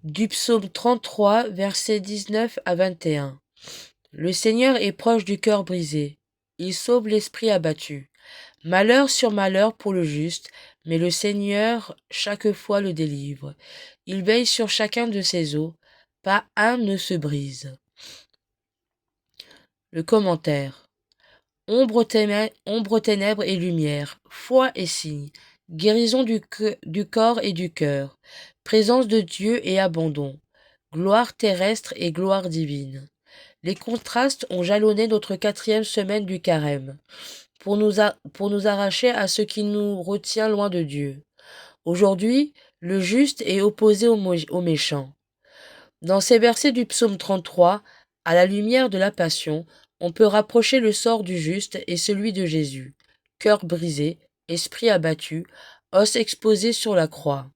Du psaume 33, versets 19 à 21. Le Seigneur est proche du cœur brisé. Il sauve l'esprit abattu. Malheur sur malheur pour le juste, mais le Seigneur chaque fois le délivre. Il veille sur chacun de ses os, pas un ne se brise. Le commentaire. Ombre, ténèbres et lumière, foi et signe, guérison du corps et du cœur, présence de Dieu et abandon, gloire terrestre et gloire divine. Les contrastes ont jalonné notre 4e semaine du carême, pour nous arracher à ce qui nous retient loin de Dieu. Aujourd'hui, le juste est opposé au méchant. Dans ces versets du psaume 33, à la lumière de la Passion, on peut rapprocher le sort du juste et celui de Jésus. Cœur brisé, esprit abattu, os exposé sur la croix.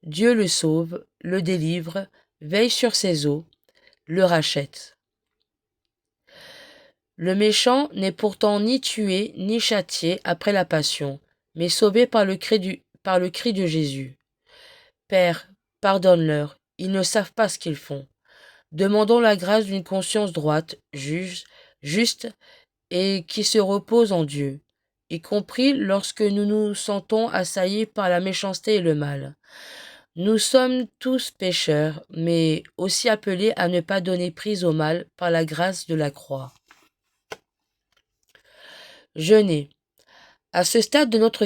Dieu le sauve, le délivre, veille sur ses os, le rachète. Le méchant n'est pourtant ni tué ni châtié après la Passion, mais sauvé par le cri de Jésus. Père, pardonne-leur, ils ne savent pas ce qu'ils font. Demandons la grâce d'une conscience droite, juste et qui se repose en Dieu, y compris lorsque nous nous sentons assaillis par la méchanceté et le mal. Nous sommes tous pécheurs, mais aussi appelés à ne pas donner prise au mal par la grâce de la croix. Jeûner. À ce stade de notre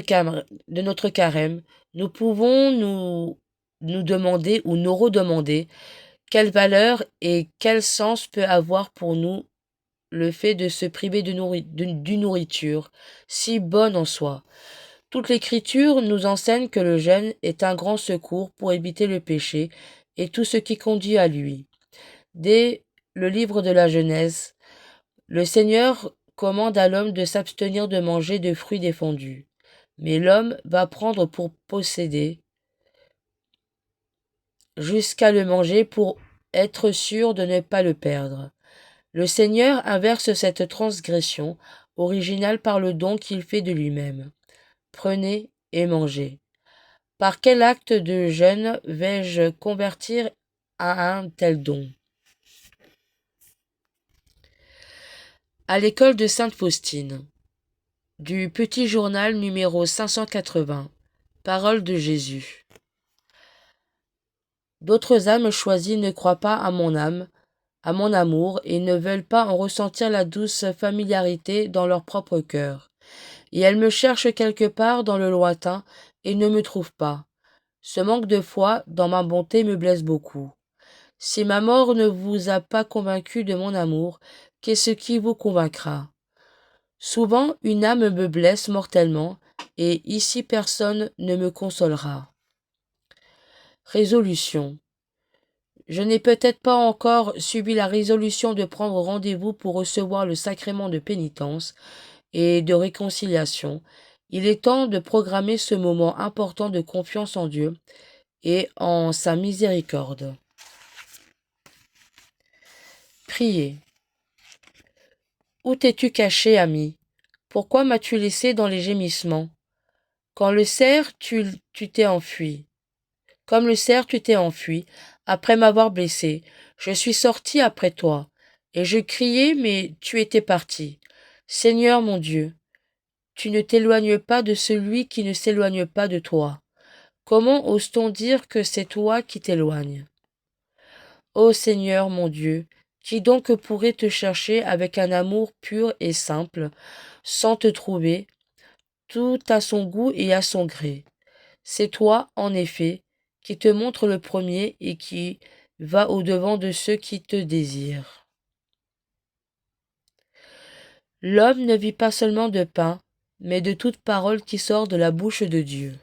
carême, nous pouvons nous demander ou nous redemander quelle valeur et quel sens peut avoir pour nous le fait de se priver d'une nourriture si bonne en soi. Toute l'Écriture nous enseigne que le jeûne est un grand secours pour éviter le péché et tout ce qui conduit à lui. Dès le livre de la Genèse, le Seigneur commande à l'homme de s'abstenir de manger de fruits défendus. Mais l'homme va prendre pour posséder jusqu'à le manger pour être sûr de ne pas le perdre. Le Seigneur inverse cette transgression originale par le don qu'il fait de lui-même. Prenez et mangez. Par quel acte de jeûne vais-je convertir à un tel don? À l'école de Sainte Faustine. Du Petit Journal numéro 580. Parole de Jésus. D'autres âmes choisies ne croient pas à mon amour, et ne veulent pas en ressentir la douce familiarité dans leur propre cœur. Et elles me cherchent quelque part dans le lointain et ne me trouvent pas. Ce manque de foi dans ma bonté me blesse beaucoup. Si ma mort ne vous a pas convaincu de mon amour, qu'est-ce qui vous convaincra? Souvent, une âme me blesse mortellement, et ici personne ne me consolera. Résolution. Je n'ai peut-être pas encore subi la résolution de prendre rendez-vous pour recevoir le sacrement de pénitence et de réconciliation. Il est temps de programmer ce moment important de confiance en Dieu et en sa miséricorde. Priez. Où t'es-tu caché, ami? Pourquoi m'as-tu laissé dans les gémissements? Quand le cerf, tu t'es enfui. Comme le cerf, tu t'es enfui, après m'avoir blessé. Je suis sorti après toi, et je criais, mais tu étais parti. Seigneur mon Dieu, tu ne t'éloignes pas de celui qui ne s'éloigne pas de toi. Comment ose-t-on dire que c'est toi qui t'éloignes? Ô Seigneur mon Dieu, qui donc pourrait te chercher avec un amour pur et simple, sans te trouver, tout à son goût et à son gré? C'est toi, en effet, qui te montre le premier et qui va au-devant de ceux qui te désirent. L'homme ne vit pas seulement de pain, mais de toute parole qui sort de la bouche de Dieu.